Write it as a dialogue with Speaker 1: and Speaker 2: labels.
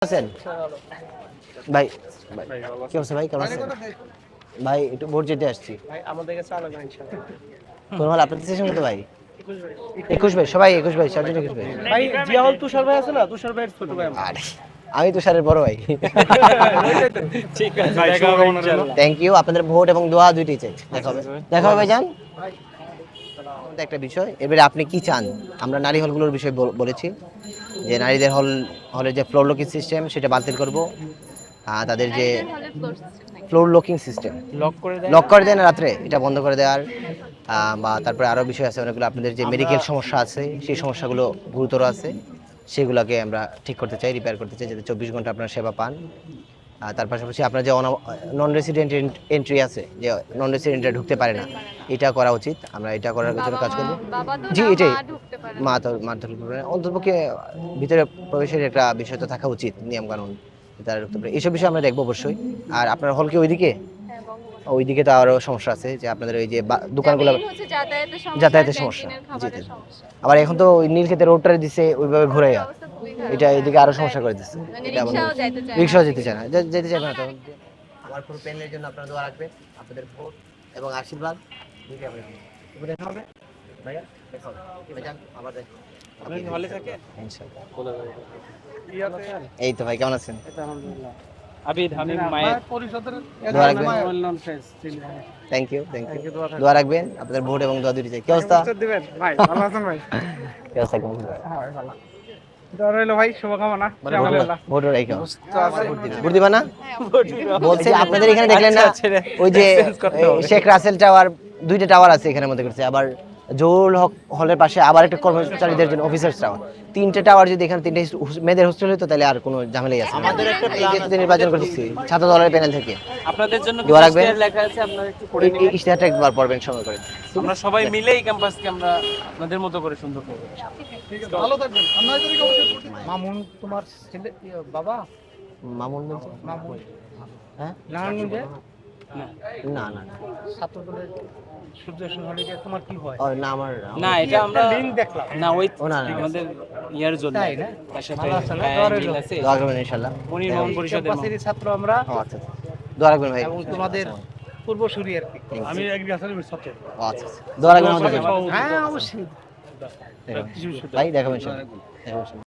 Speaker 1: আছেন ভাই? কি অবস্থা ভাই, কেমন আছেন ভাই? একটু ভোট যেতে আসছি
Speaker 2: ভাই, আমাদের কাছে আলাদা ইনশাআল্লাহ।
Speaker 1: কোন হল আপনাদের সেশন কত ভাই? 21 ভাই, সবাই 21 ভাই, সবজন 21 ভাই।
Speaker 2: ভাই, জিয়া হল তুষার ভাই আছে না, তুষার ভাইয়ের ছোট ভাই আমরা।
Speaker 1: আরে আমি তুষারের বড় ভাই।
Speaker 2: ঠিক আছে, দেখা হবে ইনশাআল্লাহ।
Speaker 1: থ্যাংক ইউ, আপনাদের ভোট এবং দোয়া দুইটাই চাই। দেখা হবে ভাইজান। আমাদের একটা বিষয়, এবারে আপনি কি চান? আমরা নারী হলগুলোর বিষয়ে বলেছি যে নারীদের হলের যে ফ্লোর লকিং সিস্টেম সেটা বাতিল করব। তাদের যে ফ্লোর লকিং সিস্টেম লক করে দেয় না রাত্রে, এটা বন্ধ করে দেওয়ার, বা তারপরে আরও বিষয় আছে অনেকগুলো। আপনাদের যে মেডিকেল সমস্যা আছে, সেই সমস্যাগুলো গুরুতর আছে, সেগুলোকে আমরা ঠিক করতে চাই, রিপেয়ার করতে চাই, যাতে 24 ঘন্টা আপনারা সেবা পান। তার পাশাপাশি আপনার যে নন রেসিডেন্ট এন্ট্রি আছে, যে নন রেসিডেন্টরা ঢুকতে পারে না, এটা করা উচিত। আমরা এটা করার জন্য কাজ করব। জি, এটাই, মা ঢুকতে পারে না, অন্ততপক্ষে ভিতরে প্রবেশের একটা বিষয় তো থাকা উচিত, নিয়ম কানুন, তারা ঢুকতে পারে। এইসব বিষয় আমরা দেখবো অবশ্যই। আর আপনার হল কি ওইদিকে? ওইদিকে তো আরও সমস্যা আছে, যে আপনাদের ওই যে দোকানগুলো, যাতায়াতের সমস্যা। জি, আবার এখন তো ওই নীলক্ষেতের রোডটা দিচ্ছে ওইভাবে ঘুরে, এটা এদিকে আরো সমস্যা করে দিচ্ছে। এটা রিক্সাও যেতে চায় না, যেতে চাইবে না। তো আমার পুরো প্যানেলের জন্য আপনারা দোয়া রাখবেন, আপনাদের ভোট এবং আশীর্বাদ দুইটাই আমরা দিই। দেখা হবে ভাইয়া, দেখা হবে ভাইজান, আবার দেখা হবে। আপনি হলে থাকেন ইনশাআল্লাহ। এই তো ভাই, কেমন আছেন?
Speaker 2: আলহামদুলিল্লাহ। আবিদ হামিম মায়ের পরিষদের
Speaker 1: দোয়া রাখবেন।
Speaker 2: নন ফেস।
Speaker 1: থ্যাংক ইউ দোয়া রাখবেন, আপনাদের ভোট এবং দোয়া দুইটাই চাই। কি অবস্থা
Speaker 2: দিবেন ভাই? ভালো আছেন ভাই?
Speaker 1: কি অবস্থা, কেমন আছেন?
Speaker 2: হ্যাঁ ভালো। দোয়া রইলো ভাই, শুভকামনা।
Speaker 1: ভোট রাখো, ভোট দিবা না? বলছি আপনাদের এখানে দেখলেন না, ওই যে শেখ রাসেল টাওয়ার, দুইটা টাওয়ার আছে এখানের মধ্যে করছে। আবার জহুরুল হক হলের পাশে আবার একটা কর্মচারীদের জন্য অফিসার্স টাওয়ার, তিনটে টাওয়ার। যদি এখানে তিনটে মেয়েদের হোস্টেল হতো তাহলে আর কোনো ঝামেলাই আছে। আমাদের একটা নির্বাচন করতেছি ছাত্র দলের প্যানেল থেকে,
Speaker 2: আপনাদের জন্য
Speaker 1: দোয়া রাখবেন।
Speaker 2: লেখা আছে, আপনারা একটু পড়ে নিন।
Speaker 1: এই ইশতেহারটা একবার পড়বেন সময় করে।
Speaker 2: আমরা সবাই মিলে এই ক্যাম্পাসকে আমরা আপনাদের মতো করে সুন্দর করব। ঠিক আছে, ভালো থাকবেন। মামুন তোমার ছেলে বাবা?
Speaker 1: মামুন বলতে
Speaker 2: মামুন,
Speaker 1: হ্যাঁ,
Speaker 2: নারায়ণগঞ্জে
Speaker 1: না না
Speaker 2: ছাত্র দলের সুদর্শন হলে যে তোমার কি হয়?
Speaker 1: ও না, আমার
Speaker 3: না, এটা আমরা
Speaker 2: লিংক দেখলাম
Speaker 3: না ওই
Speaker 1: ও না, না,
Speaker 3: আমাদের ইয়ার জন্য
Speaker 2: তাই না?
Speaker 3: তার সাথে
Speaker 2: ভালো আছে না?
Speaker 3: হ্যাঁ,
Speaker 2: দোয়া
Speaker 3: মিল
Speaker 2: রইলো।
Speaker 3: আছে।
Speaker 1: দোয়া করবেন ইনশাআল্লাহ।
Speaker 3: মনির মোহন পরিষদের
Speaker 2: ক্যাম্পাসেরই ছাত্র আমরা,
Speaker 1: ও আচ্ছা, দোয়া রাখবেন ভাই।
Speaker 2: এবং তোমাদের পূর্বসূরি আর কি।
Speaker 1: আমি
Speaker 2: এগ্রিকালচারের ছাত্র।
Speaker 1: ও আচ্ছা, দোয়া রাখবেন আমাদের জন্য।
Speaker 2: হ্যাঁ অবশ্যই।
Speaker 1: ভাই দেখাবেন ইনশাআল্লাহ।